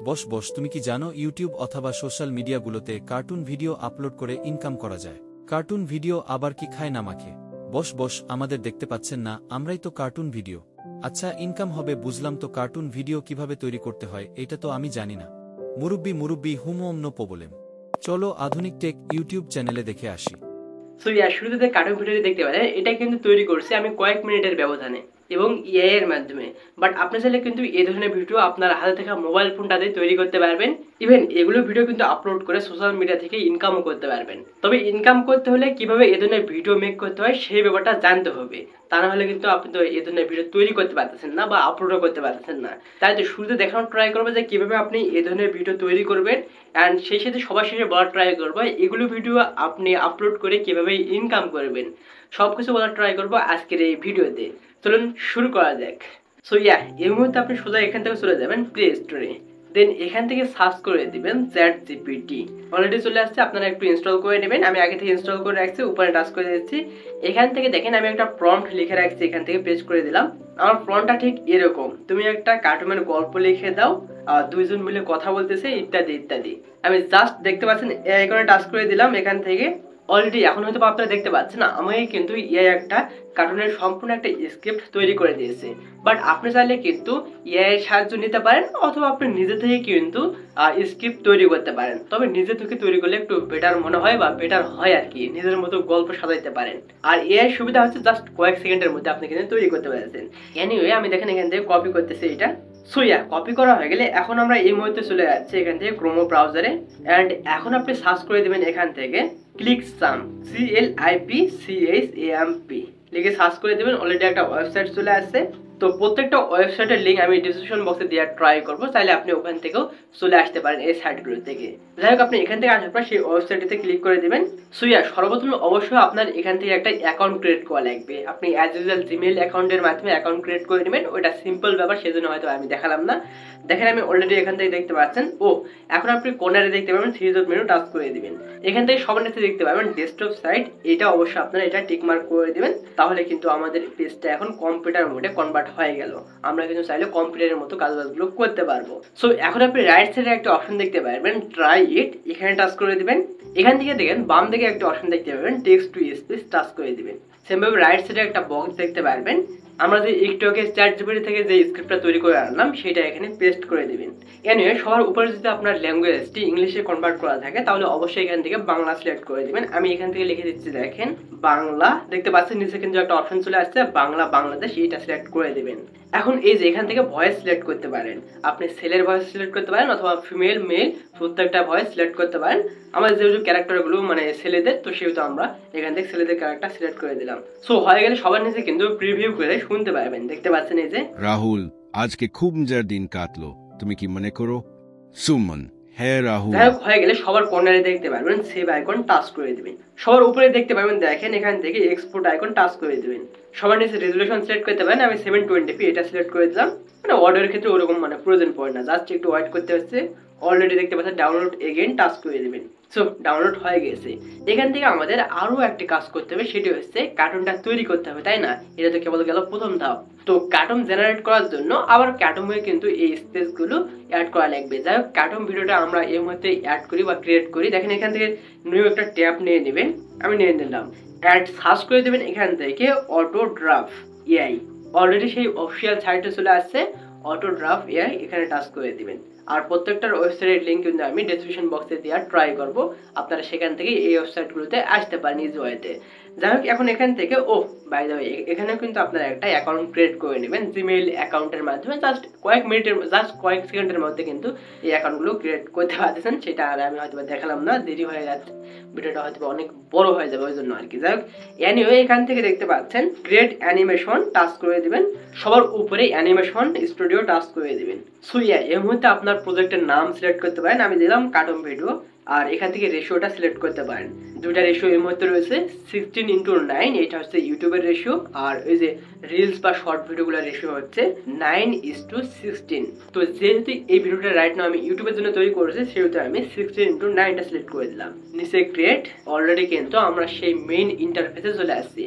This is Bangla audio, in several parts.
বস তুমি কি জানো ইউটিউব অথবা সোশ্যাল মিডিয়াগুলোতে কার্টুন ভিডিও আপলোড করে ইনকাম করা যায়? কার্টুন ভিডিও আবার কি খায় না মাখে? বস আমাদের দেখতে পাচ্ছেন না, আমরাই তো কার্টুন ভিডিও। আচ্ছা, ইনকাম হবে বুঝলাম, তো কার্টুন ভিডিও কিভাবে তৈরি করতে হয় এটা তো আমি জানি না। মুরব্বি হুম নো প্রবলেম। চলো আধুনিক টেক ইউটিউব চ্যানেলে দেখে আসি। সো শুরুতে কার্টুন ভিডিওটি দেখতে পারেন, এটা কিন্তু তৈরি করছি আমি কয়েক মিনিটের ব্যবধানে এবং এআই এর মাধ্যমে। বাট আপনি চাইলে কিন্তু এই ধরনের ভিডিও আপনার হাতে থাকা মোবাইল ফোনটাতে তৈরি করতে পারবেন। ইভেন এগুলো ভিডিও কিন্তু আপলোড করে সোশ্যাল মিডিয়া থেকে ইনকামও করতে পারবেন। তবে ইনকাম করতে হলে কিভাবে এই ধরনের ভিডিও মেক করতে হয় সেই ব্যাপারটা জানতে হবে। তা না হলে কিন্তু আপনি তো এই ধরনের ভিডিও তৈরি করতে পারতেছেন না বা আপলোডও করতে পারতেছেন না। তাই তো শুরুতে দেখানোর ট্রাই করবো যে কিভাবে আপনি এই ধরনের ভিডিও তৈরি করবেন, অ্যান্ড সেই সাথে সবার শেষে বলার ট্রাই করবো এগুলো ভিডিও আপনি আপলোড করে কিভাবে ইনকাম করবেন। সবকিছু বলার ট্রাই করবো আজকের এই ভিডিওতে। চলুন শুরু করা যাক। সো এই মুহূর্তে আপনি সোজা এখান থেকে চলে যাবেন প্লে স্টোরে। দেন এখান থেকে সার্চ করে দিবেন ChatGPT। অলরেডি চলে আসছে, আপনারা একটু ইনস্টল করে নেবেন। আমি আগে থেকে ইনস্টল করে রাখছি, উপরে টাচ করে দিচ্ছি। এখান থেকে দেখেন আমি একটা প্রম্পট লিখে রাখছি, এখান থেকে পেস্ট করে দিলাম। আমার প্রম্পটটা ঠিক এরকম, তুমি একটা কার্টুনের গল্প লিখে দাও, দুইজন মিলে কথা বলতেছে ইত্যাদি ইত্যাদি। আমি জাস্ট দেখতে পাচ্ছেন এই আইকনে টাচ করে দিলাম। এখান থেকে অলরেডি এখন হয়তো আপনারা দেখতে পাচ্ছেন না, আমাকে কিন্তু এআই একটা কার্টুনের সম্পূর্ণ একটা স্ক্রিপ্ট তৈরি করে দিয়েছে। বাট আপনি চাইলে কিন্তু এআই এর সাহায্য নিতে পারেন, অথবা আপনি নিজে থেকে কিন্তু স্ক্রিপ্ট তৈরি করতে পারেন। তবে নিজে থেকে তৈরি করলে একটু বেটার মনে হয় বা বেটার হয় আর কি, নিজের মতো গল্প সাজাইতে পারেন। আর এআই সুবিধা হচ্ছে জাস্ট কয়েক সেকেন্ডের মধ্যে আপনি কিন্তু তৈরি করতে পারছেন। এনিওয়ে আমি দেখেন এখান থেকে কপি করতেছি এটা। সো কপি করা হয়ে গেলে এখন আমরা এই মুহূর্তে চলে যাচ্ছি এখান থেকে ক্রোমো ব্রাউজারে। অ্যান্ড এখন আপনি সার্চ করে দেবেন এখান থেকে ক্লিকসাম্প, CLIPCHAMP লিখে সার্চ করে দেবেন। অলরেডি একটা ওয়েবসাইট চলে আসছে। তো প্রত্যেকটা ওয়েবসাইটের লিঙ্ক আমি ডিসক্রিপশন বক্সে দেওয়ার ট্রাই করবো, চাইলে আপনি ওখান থেকেও চলে আসতে পারেন এই সাইটগুলো থেকে। যাই হোক, আপনি এখান থেকে আসার পর সেই ওয়েবসাইটটিতে ক্লিক করে দেবেন। সো সর্বপ্রথম অবশ্যই আপনার এখান থেকে একটা অ্যাকাউন্ট ক্রিয়েট করা লাগবে। আপনি অ্যাজ ইউজুয়াল জিমেইল অ্যাকাউন্টের মাধ্যমে অ্যাকাউন্ট ক্রিয়েট করে নেবেন। ওইটা সিম্পল ব্যাপার, সেজন্য হয়তো আমি দেখালাম না। দেখেন আমি অলরেডি এখান থেকে দেখতে পাচ্ছেন। এখন আপনি কর্নারে দেখতে পাবেন 3 ডট মেনু টাচ করে দিবেন। এখান থেকে সবার নিচে দেখতে পাবেন ডেস্কটপ সাইট। এটা অবশ্যই আপনারা এটা টিক মার্ক করে দিবেন, তাহলে কিন্তু আমাদের পেজটা এখন কম্পিউটার মোডে কনভার্ট হয়ে গেল। আমরা কিন্তু চাইলে কম্পিউটারের মতো কাজবাজগুলো করতে পারবো। সো এখন আপনি রাইট সাইডে একটা অপশন দেখতে পারবেন ট্রাই ইট, এখানে টাচ করে দিবেন। এখান থেকে দেখেন বাম দিকে একটা অপশন দেখতে পাবেন টেক্সট টু স্পিচ, টাচ করে দিবেন। সেমভাবে রাইট সাইডে একটা বক্স দেখতে পারবেন। আমরা যে একটু আগে ChatGPT থেকে যে স্ক্রিপ্টটা তৈরি করে আনলাম সেটা এখানে পেস্ট করে দিবেন। এনিওয়ে সবার উপরে যদি আপনার ল্যাঙ্গুয়েজটি ইংলিশে কনভার্ট করা থাকে তাহলে অবশ্যই এখান থেকে বাংলা সিলেক্ট করে দিবেন। আমি এখান থেকে লিখে দিচ্ছি, দেখেন বাংলা। দেখতে পাচ্ছেন নিচে কিন্তু একটা অপশন চলে আসছে বাংলা বাংলাদেশ, এটা সিলেক্ট করে দিবেন। এখন এই যে এখান থেকে ভয়েস সিলেক্ট করতে পারেন, আপনি ছেলের ভয়েস সিলেক্ট করতে পারেন অথবা ফিমেল মেল প্রত্যেকটা ভয়েস সিলেক্ট করতে পারেন। আমাদের যেহেতু ক্যারেক্টারগুলো মানে ছেলেদের, তো সেহেতু আমরা এখান থেকে ছেলেদের ক্যারেক্টার সিলেক্ট করে দিলাম। সো হয়ে গেলে সবার নিচে কিন্তু প্রিভিউ করে শুনতে পারবেন। দেখতে পাচ্ছেন এই যে রাহুল আজকে খুব মজার দিন কাটলো, তুমি কি মনে করো? সুমন, হ্যাঁ রাহুল। যাই হোক, হয়ে গেলে সবার কর্নারে দেখতে পারবেন সেভ আইকন টাচ করে দিবেন। সবার উপরে দেখতে পাবেন, দেখেন এখান থেকে এক্সপোর্ট আইকন টাচ করে দিবেন। সবার নিচে রেজুলেশন সিলেক্ট করতে পারেন। আমি 720p এটা সিলেক্ট করে দিলাম। মানে অর্ডারের ক্ষেত্রে ওরকম মানে প্রয়োজন পড়ে না, জাস্ট একটু ওয়েট করতে হচ্ছে। অলরেডি দেখতে পাচ্ছেন ডাউনলোড এগেইন টাচ করে দিবেন। সো ডাউনলোড হয়ে গেছে। এখান থেকে আমাদের আরো একটি কাজ করতে হবে, সেটি হচ্ছে কার্টুনটা তৈরি করতে হবে, তাই না? এটা তো কেবল গেল প্রথম ধাপ। তো কার্টুন জেনারেট করার জন্য আবার কার্টুনে কিন্তু এই স্পেসগুলো অ্যাড করা লাগবে। যাই হোক, কার্টুন ভিডিওটা আমরা এই মুহূর্তে অ্যাড করি বা ক্রিয়েট করি। দেখেন এখান থেকে নিউ একটা ট্যাব নিয়ে নেবেন, আমি নিয়ে নিলাম। অ্যাড সার্চ করে দেবেন এখান থেকে অটো ড্রাফ এআই। অলরেডি সেই অফিসিয়াল সাইটে চলে আসছে অটো ড্রাফ এআই, এখানে টাচ করে দিবেন। আর প্রত্যেকটার ওয়েবসাইটের লিঙ্ক কিন্তু আমি ডেসক্রিপশন বক্সে দেওয়ার ট্রাই করব, আপনারা সেখান থেকে এই ওয়েবসাইটগুলোতে আসতে পারেন ইজি ওয়েতে। যাই হোক, এখন এখান থেকে বাই দ্য ওয়ে এখানে কিন্তু আপনারা একটা অ্যাকাউন্ট ক্রিয়েট করে নেবেন জিমেইল অ্যাকাউন্টের মাধ্যমে। জাস্ট কয়েক সেকেন্ডের মধ্যে কিন্তু এই অ্যাকাউন্টগুলো ক্রিয়েট করতে পারতেছেন। সেটা আর আমি হয়তো দেখালাম না, দেরি হয়ে যাচ্ছে, ভিডিওটা হয়তো অনেক বড় হয়ে যাবে ওই জন্য আর কি। যাই হোক, এনিওয়ে এখান থেকে দেখতে পাচ্ছেন ক্রিয়েট অ্যানিমেশন টাচ করে দিবেন। সবার উপরে অ্যানিমেশন স্টুডিও টাচ করে দিবেন। সো এই মুহূর্তে আপনার প্রজেক্টের নাম সিলেক্ট করতে পারেন। আমি দিলাম কার্টুন ভিডিও। আর এখান থেকে রেশিওটা সিলেক্ট করতে পারেন। দুইটা রেশিও এই মুহূর্তে রয়েছে 16:9, এটা হচ্ছে ইউটিউবের রেশিও। আর ওই যে রিলস বা শর্ট ভিডিওগুলোর রেশিও হচ্ছে 9:16। তো যেহেতু এই ভিডিওটা রাইট নাও আমি ইউটিউবের জন্য তৈরি করেছি, সেহেতু আমি 16:9টা সিলেক্ট করে দিলাম। নিচে ক্রিয়েট। অলরেডি কিন্তু আমরা সেই মেইন ইন্টারফেসে চলে আসছি।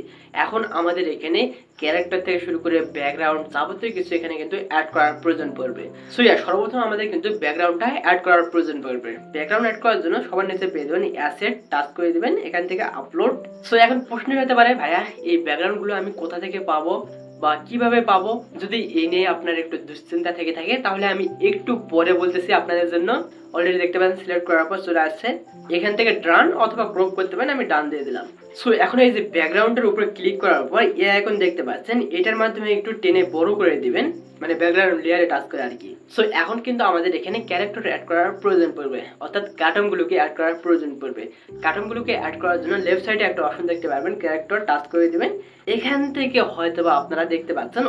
এখন আমাদের এখানে ক্যারেক্টার থেকে শুরু করে ব্যাকগ্রাউন্ড যাবতীয় কিছু এখানে কিন্তু অ্যাড করার প্রয়োজন পড়বে। সো সর্বপ্রথম আমাদের কিন্তু ব্যাকগ্রাউন্ডটা অ্যাড করার প্রয়োজন পড়বে। ব্যাকগ্রাউন্ড অ্যাড করার জন্য সবার নিচে পেয়ে যাবেন অ্যাসেট, টাচ করে দিবেন, এখান থেকে আপলোড। সো এখন প্রশ্ন হতে পারে ভাইয়া এই ব্যাকগ্রাউন্ডগুলো আমি কোথা থেকে পাবো বা কিভাবে পাবো? যদি এই নিয়ে আপনার একটু দুশ্চিন্তা থেকে থাকে তাহলে আমি একটু পরে বলতেছি আপনাদের জন্য। অলরেডি দেখতে পাচ্ছেন সিলেক্ট করার পর চলে আসছে, এখান থেকে ডান অথবা ক্রপ করতে পারেন, আমি ডান দিয়ে দিলাম। সো এখন এই যে ব্যাকগ্রাউন্ডের উপরে ক্লিক করার পর এখন দেখতে পাচ্ছেন এটার মাধ্যমে একটু টেনে বড় করে দিবেন, মানে ব্যাকগ্রাউন্ড লেয়ারে টাচ করে আর কি। সো এখন কিন্তু আমাদের এখানে ক্যারেক্টার অ্যাড করার প্রয়োজন পড়বে, অর্থাৎ কার্টুনগুলোকে অ্যাড করার প্রয়োজন পড়বে। কার্টুনগুলোকে অ্যাড করার জন্য লেফট সাইডে একটা অপশন দেখতে পারবেন, ক্যারেক্টার টাচ করে দিবেন। এখান থেকে হয়তোবা আপনারা দেখতে পাচ্ছেন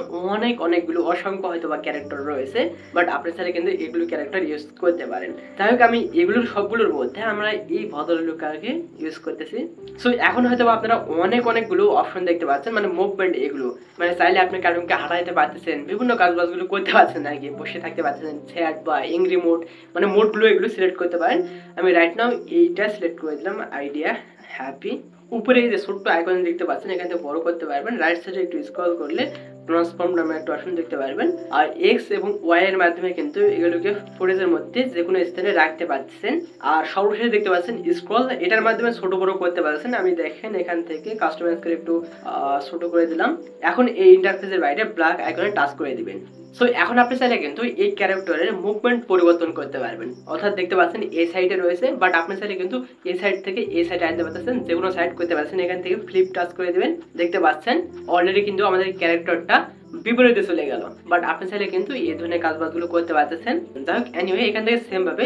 অনেকগুলো অসংখ্য হয়তোবা ক্যারেক্টার রয়েছে, বাট আপনি চাইলে কিন্তু এগুলো ক্যারেক্টার ইউজ করতে পারেন। যাই হোক আমি এগুলোর সবগুলোর মধ্যে আমরা এই ভদ্রলোককে ইউজ করতেছি। সো এখন হয়তো আপনারা অনেকগুলো অপশন দেখতে পাচ্ছেন, মানে মুভমেন্ট, এগুলো মানে চাইলে আপনি কার্টুনকে হাঁটাইতে পারতেছেন, বিভিন্ন কাজবাজগুলো করতে পারছেন আর কি, বসে থাকতে পারতেছেন, চ্যাট বা এংরি মোড, মানে মোডগুলো এগুলো সিলেক্ট করতে পারেন। আমি রাইট নাও এইটা সিলেক্ট করে দিলাম, আইডিয়া হ্যাপি। উপরে এই যে ছোট্ট আইকন দেখতে পাচ্ছেন এখান থেকে বড় করতে পারবেন, রাইট সাইডে একটু স্ক্রল করলে ট্রান্সফর্ম নামে একটা অপশন দেখতে পারবেন। আর এক্স এবং ওয়াই এর মাধ্যমে কিন্তু এগুলোকে ফুটেজের মধ্যে যে কোনো স্থানে রাখতে পারছেন। আর সর্বশেষে দেখতে পাচ্ছেন স্ক্রল, এটার মাধ্যমে ছোট বড় করতে পারছেন। আমি দেখেন এখান থেকে কাস্টমাইজ করে একটু ছোট করে দিলাম। এখন এই ইন্টারফেসের বাইরে ব্ল্যাক আইকনে টাচ করে দিবেন। সো এখন আপনি চাইলে কিন্তু এই ক্যারেক্টারের মুভমেন্ট পরিবর্তন করতে পারবেন, অর্থাৎ দেখতে পাচ্ছেন এই সাইডে রয়েছে, বাট আপনি চাইলে কিন্তু এই সাইড থেকে এই সাইডে আনতে পারতেছেন, যে কোনো সাইড করতে পারছেন। এখান থেকে ফ্লিপ টাচ করে দিবেন, দেখতে পাচ্ছেন অলরেডি কিন্তু আমাদের ক্যারেক্টারটা বিপরীতে চলে গেল, বাট আপনি চাইলে কিন্তু এই ধরনের কাজবাজগুলো করতে পারতেছেন। যাই হোক এনিওয়ে এখান থেকে সেম ভাবে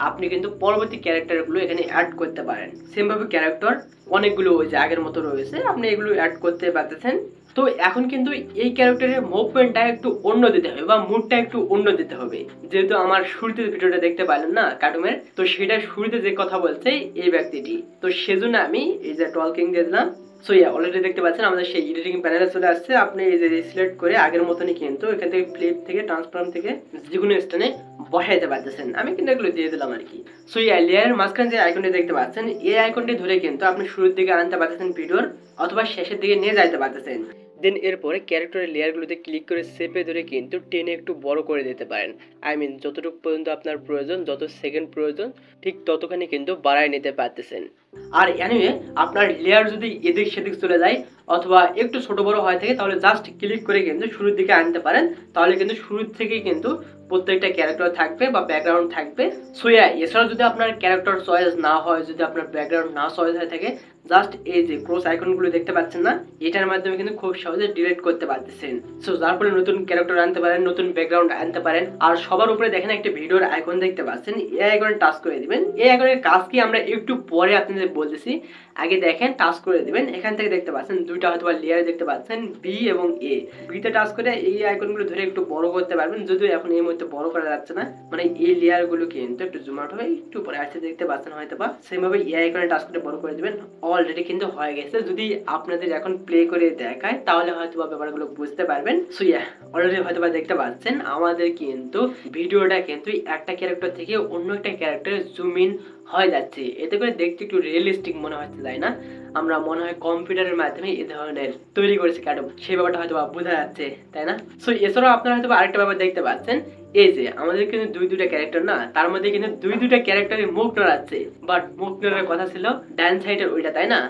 আপনি কিন্তু পরবর্তী ক্যারেক্টারগুলো এখানে অ্যাড করতে পারেন। সেম ভাবে ক্যারেক্টার অনেকগুলো ওই যে আগের মতো রয়েছে, আপনি এগুলো অ্যাড করতে পারতেছেন। তো এখন কিন্তু এই ক্যারেক্টারের মুভমেন্টটা একটু অন্য দিতে হবে বা মুডটা একটু অন্য দিতে হবে। যেহেতু আমার শুরুতে ভিডিওটা দেখতে পাইলেন না কার্টুনের, তো সেটা শুরুতে যে কথা বলছে এই ব্যক্তিটি, তো সেজন্য আমি এই যে টলকিং দিয়ে দিলাম। সো অলরেডি দেখতে পাচ্ছেন আমাদের সেই এডিটিং প্যানেলে চলে আসছে। আপনি এই যে সিলেক্ট করে আগের মতনই কিন্তু এখান থেকে ফ্লিপ থেকে ট্রান্সফর্ম থেকে যে কোনো স্থানে বসাইতে পারতেছেন। আমি কিন্তু এগুলো দিয়ে দিলাম আর কি। সো লেয়ারের মাঝখানে যে আইকনটি দেখতে পাচ্ছেন এই আইকনটি ধরে কিন্তু আপনি শুরুর দিকে আনতে পারতেছেন ভিডিওর, অথবা শেষের দিকে নিয়ে যাইতে পারতেছেন। দেন এরপরে ক্যারেক্টারের লেয়ারগুলোতে ক্লিক করে চেপে ধরে কিন্তু টেনে একটু বড় করে দিতে পারেন। আই মিন যতটুকু পর্যন্ত আপনার প্রয়োজন, যত সেকেন্ড প্রয়োজন ঠিক ততখানি কিন্তু বাড়ায় নিতে পারতেছেন। আর এনিওয়ে আপনার লেয়ার যদি এদিক সেদিক চলে যায় অথবা একটু ছোট বড় হয় থাকে তাহলে জাস্ট ক্লিক করে কিন্তু শুরুর দিকে আনতে পারেন, তাহলে কিন্তু শুরুর থেকেই কিন্তু প্রত্যেকটা ক্যারেক্টার থাকবে বা ব্যাকগ্রাউন্ড থাকবে। সো এছাড়াও যদি আপনার ক্যারেক্টার চয়েস না হয়, যদি আপনার ব্যাকগ্রাউন্ড না চয়েস হয়ে থাকে, জাস্ট এই যে ক্রস আইকনগুলো দেখতে পাচ্ছেন না, এটার মাধ্যমে কিন্তু খুব সহজে ডিলিট করতে পারতেছেন। সো যার ফলে নতুন ক্যারেক্টার আনতে পারেন, নতুন ব্যাকগ্রাউন্ড আনতে পারেন। আর সবার উপরে দেখেন একটা ভিডিওর আইকন দেখতে পাচ্ছেন, এই আইকনে টাচ করে দিবেন। এই আইকনের কাজ কি আমরা একটু পরে আপনাদের বলতেছি, আগে দেখেন টাচ করে দিবেন। এখান থেকে দেখতে পাচ্ছেন দুইটা হয়তো লেয়ার দেখতে পাচ্ছেন, বি এবং এ। বিতে টাচ করে এই আইকনগুলো ধরে একটু বড় করতে পারবেন, যদিও এখন এই মুহূর্তে বড় করা যাচ্ছে না, মানে এই লেয়ার গুলো কিন্তু একটু জুম আউট হবে, একটু পরে আসতে দেখতে পাচ্ছেন হয়তো বা। সেম ভাবে এই আইকনে টাচ করে বড় করে দিবেন। অলরেডি কিন্তু হয়ে গেছে, যদি আপনাদের এখন প্লে করে দেখায় তাহলে হয়তো বা ব্যাপারগুলো বুঝতে পারবেন। সো অলরেডি হয়তো বা দেখতে পাচ্ছেন আমাদের কিন্তু ভিডিওটা কিন্তু একটা ক্যারেক্টার থেকে অন্য একটা ক্যারেক্টারে জুম ইন হয়ে যাচ্ছে, এতে করে দেখতে একটু রিয়েলিস্টিক মনে হচ্ছে, তাই না? আমরা মনে হয় কম্পিউটারের মাধ্যমে এই ধরনের তৈরি করেছি কার্টুন, সেই ব্যাপারটা হয়তো বোঝা যাচ্ছে, তাই না? সো এছাড়াও আপনারা হয়তো আরেকটা ব্যাপার দেখতে পাচ্ছেন, এই যে আমাদের কিন্তু দুইটা ক্যারেক্টার না, তার মধ্যে কিন্তু দুইটা ক্যারেক্টারের মুখ নড়াচ্ছে, বাট মুখ নড়ার কথা ছিল ডান সাইডের ওইটা, তাই না?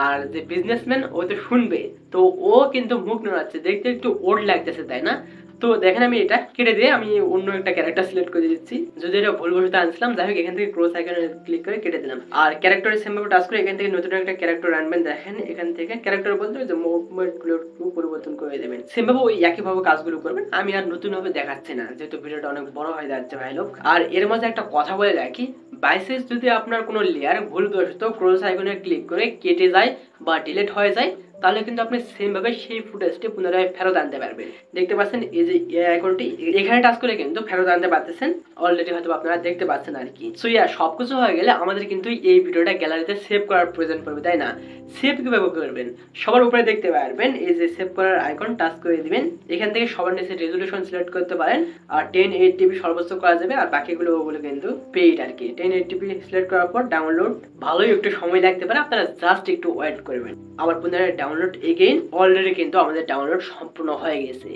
আর যে বিজনেসম্যান ও তো শুনবে, তো ও কিন্তু মুখ নড়াচ্ছে, দেখতে একটু ওড লাগতেছে, তাই না? তো দেখেন আমি এটা কেটে দিয়ে আমি অন্য একটা ক্যারেক্টার সিলেক্ট করে দিচ্ছি, যদি এটা ভুলবশত আনছিলাম। যাই হোক এখান থেকে ক্রস আইকনে ক্লিক করে কেটে দিলাম। আর ক্যারেক্টারের সেম ভাবে টাচ করে এখান থেকে নতুন একটা ক্যারেক্টার আনবেন। দেখেন এখান থেকে ক্যারেক্টার বলতে যে মুভমেন্ট গুলো পরিবর্তন করে দেবেন, সেম ভাবে ওই একই ভাবে কাজগুলো করবেন। আমি আর নতুন ভাবে দেখাচ্ছি না, যেহেতু ভিডিওটা অনেক বড় হয়ে যাচ্ছে ভাই লোক। আর এর মধ্যে একটা কথা বলে রাখি, বাইসেস যদি আপনার কোনো লেয়ার ভুলবশত ক্রস আইকনে ক্লিক করে কেটে যায় বা ডিলিট হয়ে যায়, তাহলে কিন্তু আপনি সেম ভাবে সেই ফুটেজটি পুনরায় ফেরত আনতে পারবেন। দেখতে পাচ্ছেন এই যে আইকনটি এখানে টাচ করে কিন্তু ফেরত আনতে পারতেছেন, অলরেডি হয়তো আপনারা দেখতে পাচ্ছেন আর কি। সো সবকিছু হয়ে গেলে আমাদের কিন্তু এই ভিডিওটা গ্যালারিতে সেভ করার প্রয়োজন পড়বে, তাই না? সেভ কিভাবে করবেন? সবার উপরে দেখতে পারবেন এই যে সেভ করার আইকন, টাচ করে দিবেন। এখান থেকে সবার নিচে রেজুলেশন সিলেক্ট করতে পারেন, আর 1080p সর্বোচ্চ করা যাবে, আর বাকিগুলো ওগুলো কিন্তু পেইড আর কি। 1080p সিলেক্ট করার পর ডাউনলোড, ভালোই একটু সময় লাগতে পারে, আপনারা জাস্ট একটু ওয়েট করবেন, আবার পুনরায় ডাউনলোড এগেইন। অলরেডি কিন্তু আমাদের ডাউনলোড সম্পূর্ণ হয়ে গেছে।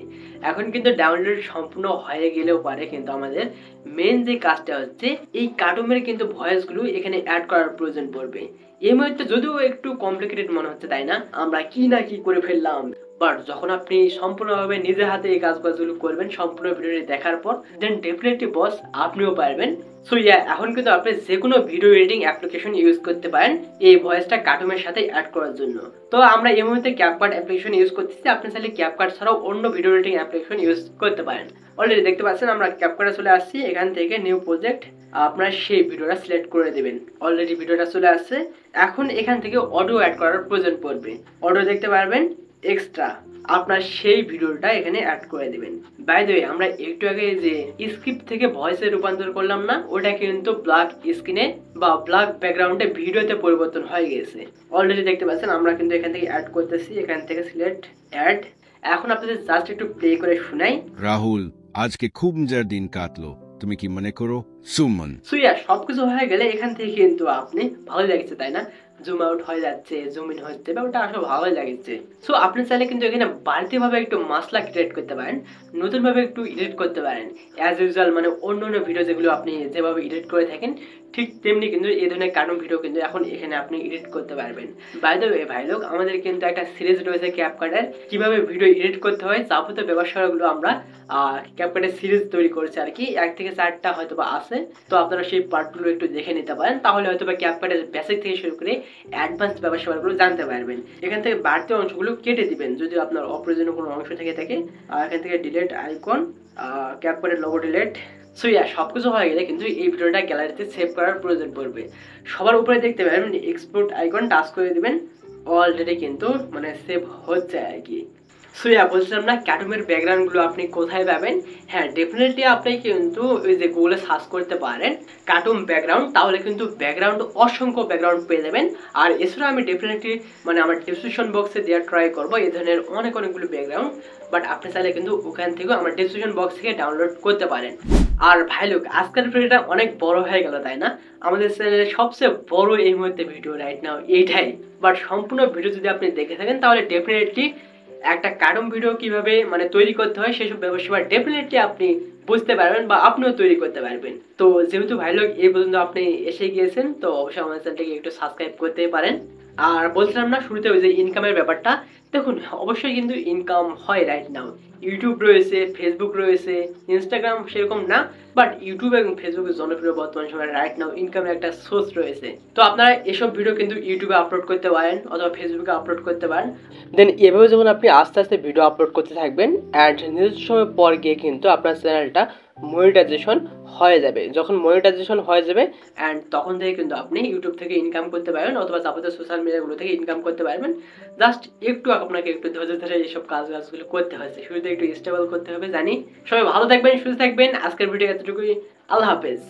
এখন কিন্তু ডাউনলোড সম্পূর্ণ হয়ে গেলেও পারে কিন্তু আমাদের মেন যে কাজটা হচ্ছে এই কার্টুনের কিন্তু ভয়েসগুলো এখানে অ্যাড করার প্রয়োজন পড়বে। এই মুহূর্তে যদিও একটু কমপ্লিকেটেড মনে হচ্ছে, তাই না? আমরা কি না কি করে ফেললাম। বাট যখন আপনি সম্পূর্ণভাবে নিজের হাতে এই কাজগুলো করবেন সম্পূর্ণ ভিডিওটি দেখার পর, দেন ডেফিনেটলি বস আপনিও পারবেন। সো এখন কিন্তু আপনি যে কোনো ভিডিও এডিটিং অ্যাপ্লিকেশন ইউজ করতে পারেন এই ভয়েসটা কার্টুনের সাথে অ্যাড করার জন্য। তো আমরা এই মুহূর্তে ক্যাপকাট অ্যাপ্লিকেশন ইউজ করতেছি। আপনি চাইলে ক্যাপকাট ছাড়াও অন্য ভিডিও এডিটিং অ্যাপ্লিকেশন ইউজ করতে পারেন। অলরেডি দেখতে পাচ্ছেন আমরা ক্যাপকাটে চলে আসছি। এখান থেকে নিউ প্রজেক্ট আপনারা সেই ভিডিওটা সিলেক্ট করে দেবেন। অলরেডি ভিডিওটা চলে আসছে। এখন এখান থেকে অডিও অ্যাড করার প্রয়োজন পড়বে। অডিও দেখতে পারবেন এক্সট্রা, আপনার সেই ভিডিওটা এখানে অ্যাড করে দিবেন। বাই দ্য ওয়ে, আমরা একটু আগে যে স্ক্রিপ্ট থেকে ভয়েসে রূপান্তর করলাম না, ওটা কিন্তু ব্ল্যাক স্ক্রিনে বা ব্ল্যাক ব্যাকগ্রাউন্ডে ভিডিওতে পরিবর্তন হয়ে গেছে। অলরেডি দেখতে পাচ্ছেন আমরা কিন্তু এখান থেকে অ্যাড করতেছি। এখান থেকে সিলেক্ট অ্যাড। এখন আপনাদের জাস্ট একটু প্লে করে শোনাই। রাহুল, আজকে খুব মজার দিন কাটলো, তুমি কি মনে করো? সুমন। সো সবকিছু হয়ে গেলে এখান থেকে কিন্তু আপনি ভালো লাগছে, তাই না? জুম আউট হয়ে যাচ্ছে, জুম ইন হচ্ছে, বা ওটা আসলে ভালোই লাগছে। সো আপনি চাইলে কিন্তু এখানে বাড়তি ভাবে একটু মাসলা ক্রিয়েট করতে পারেন, নতুন ভাবে একটু এডিট করতে পারেন। অ্যাজ ইউজুয়াল মানে অন্য অন্য ভিডিও যেগুলো আপনি যেভাবে এডিট করে থাকেন ঠিক তেমনি কিন্তু এই ধরনের কার্টুন ভিডিও কিন্তু এখন এখানে আপনি এডিট করতে পারবেন। বাই দ্য ওয়ে ভাই লোক, আমাদের কিন্তু একটা সিরিজ রয়েছে ক্যাপকাটের কিভাবে ভিডিও এডিট করতে হয় যাবতীয় ব্যবসাগুলো আমরা ক্যাপকাটের সিরিজ তৈরি করেছি আর কি। 1 থেকে 4টা হয়তো বা আছে। তো আপনারা সেই পার্টগুলো একটু দেখে নিতে পারেন, তাহলে হয়তো বা ক্যাপকাটের বেসিক থেকে শুরু করে অ্যাডভান্স ব্যবসাগুলো জানতে পারবেন। এখান থেকে বাড়তি অংশগুলো কেটে দিবেন যদি আপনার অপ্রয়োজনীয় কোনো অংশ থেকে থাকে। এখান থেকে ডিলিট আইকন, ক্যাপকাটের লোগো ডিলিট। সো সবকিছু হয়ে গেলে কিন্তু এই ভিডিওটা গ্যালারিতে সেভ করার প্রয়োজন পড়বে। সবার উপরে দেখতে পাবেন এক্সপোর্ট আইকন টাচ করে দিবেন। অলরেডি কিন্তু মানে সেভ হচ্ছে আর কি। সো বলছিলাম না কার্টুনের ব্যাকগ্রাউন্ডগুলো আপনি কোথায় পাবেন? হ্যাঁ, ডেফিনেটলি আপনি কিন্তু ওই যে গুগলে সার্চ করতে পারেন কার্টুন ব্যাকগ্রাউন্ড, তাহলে কিন্তু ব্যাকগ্রাউন্ড অসংখ্য ব্যাকগ্রাউন্ড পেয়ে যাবেন। আর এছাড়া আমি ডেফিনেটলি মানে আমার ডিসক্রিপশন বক্সে দেওয়ার ট্রাই করবো এই ধরনের অনেকগুলো ব্যাকগ্রাউন্ড। বাট আপনি চাইলে কিন্তু ওখান থেকেও আমার ডিসক্রিপশন বক্স থেকে ডাউনলোড করতে পারেন। আর ভাই লোক, আজকের ভিডিওটা অনেক বড় হয়ে গেল, তাই না? আমাদের চ্যানেলের সবচেয়ে বড় এই মুহূর্তে ভিডিও রাইট নাও এইটাই। বাট সম্পূর্ণ ভিডিও যদি আপনি দেখে থাকেন তাহলে ডেফিনেটলি একটা কার্টুন ভিডিও কিভাবে মানে তৈরি করতে হয় সেসব ব্যবসা ডেফিনেটলি আপনি বুঝতে পারবেন বা আপনিও তৈরি করতে পারবেন। তো যেহেতু ভাই লোক এই পর্যন্ত আপনি এসে গিয়েছেন, তো অবশ্যই আমাদের চ্যানেলটাকে একটু সাবস্ক্রাইব করতে পারেন। আর বলছিলাম না শুরুতে ওই যে ইনকামের ব্যাপারটা, দেখুন অবশ্যই কিন্তু ইনকাম হয় রাইট নাও। ইউটিউব রয়েছে, ফেসবুক রয়েছে, ইনস্টাগ্রাম সেরকম না, বাট ইউটিউব এবং ফেসবুকের জনপ্রিয় বর্তমান সময় রাইট নাও ইনকামের একটা সোর্স রয়েছে। তো আপনারা এসব ভিডিও কিন্তু ইউটিউবে আপলোড করতে পারেন অথবা ফেসবুকে আপলোড করতে পারেন। দেন এভাবে যখন আপনি আস্তে আস্তে ভিডিও আপলোড করতে থাকবেন অ্যান্ড নির্দিষ্ট সময় পর গিয়ে কিন্তু আপনার চ্যানেলটা মনিটাইজেশন হয়ে যাবে। যখন মনিটাইজেশন হয়ে যাবে অ্যান্ড তখন থেকে কিন্তু আপনি ইউটিউব থেকে ইনকাম করতে পারবেন অথবা যাবতীয় সোশ্যাল মিডিয়াগুলো থেকে ইনকাম করতে পারবেন। জাস্ট একটু আপনাকে একটু ধৈর্য ধরে এইসব কাজগুলো করতে হয়েছে, শুরুতে একটু স্টেবল করতে হবে জানি। সবাই ভালো থাকবেন, সুস্থ থাকবেন। আজকের ভিডিও এতটুকুই। আল্লাহ হাফেজ।